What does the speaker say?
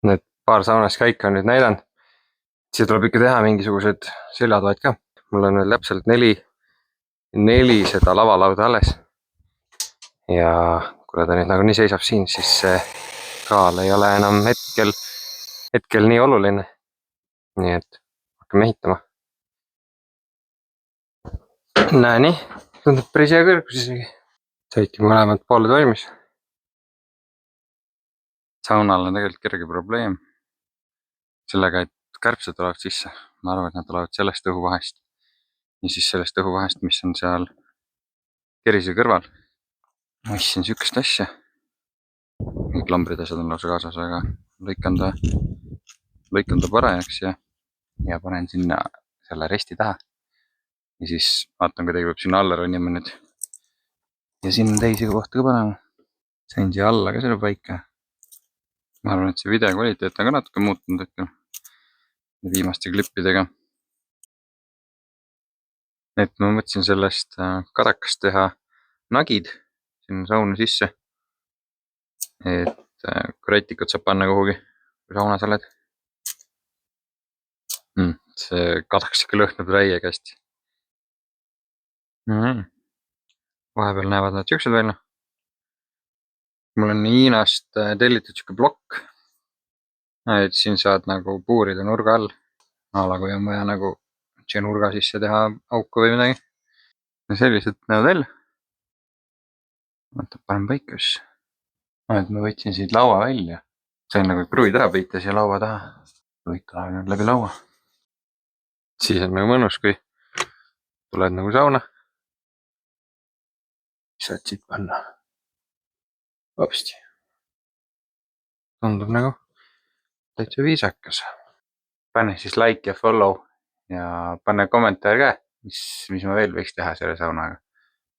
Need paar saunas käika on nüüd näidanud. Siia tuleb ikka teha mingisugused seljatoad ka. Mul on veel täpselt neli seda lavalauda alles. Ja kuna ta nüüd nagunii seisab siin, siis see kaal ei ole enam hetkel nii oluline. Nii et hakkame ehitama. Näe nii, tundub päris hea kõrgus isegi. Saidki mõlemad pooled valmis. Saunal on tegelikult kerge probleem sellega, et kärbsed tulevad sisse. Ma arvan, et nad tulevad sellest õhuvahest. Ja siis sellest õhuvahest, mis on seal kerise kõrval. Ma ostsin sükest asja. Kõik lambrid asjad on lausa kaasas, aga lõikan ta parajaks ja panen sinna selle resti taha. Ja siis vaatan, kuidagi peab sinna alla ronima nüüd. Ja sinna teisi kohta ka panema. Sain siia alla ka selle paika. Ma arvan, et see video kvaliteet on ka natuke muutunud hetkel viimaste klippidega. Et ma mõtlesin sellest kadakast teha nagid sinna sauna sisse. Et kui rätikut saab panna kuhugi, kui saunas oled. See kadaks ikka lõhnab räiega hästi. Vahepeal näevad nad siuksed välja. Mul on Hiinast tellitud siuke plokk. Et siin saad nagu puurida nurga all. Ala kui on vaja nagu siia nurga sisse teha auku või midagi. Ja sellised näevad välja. Võtab panen paika siis. Et ma võtsin siit laua välja. Sain nagu kruid ära peita siia laua taha. Kõik läheb nüüd läbi laua. Siis on nagu mõnus, kui tuled nagu sauna. Saad siit panna. Hopsti. Tundub nagu täitsa viisakas. Pane siis like ja follow ja pane kommentaar ka, mis ma veel võiks teha selle saunaga.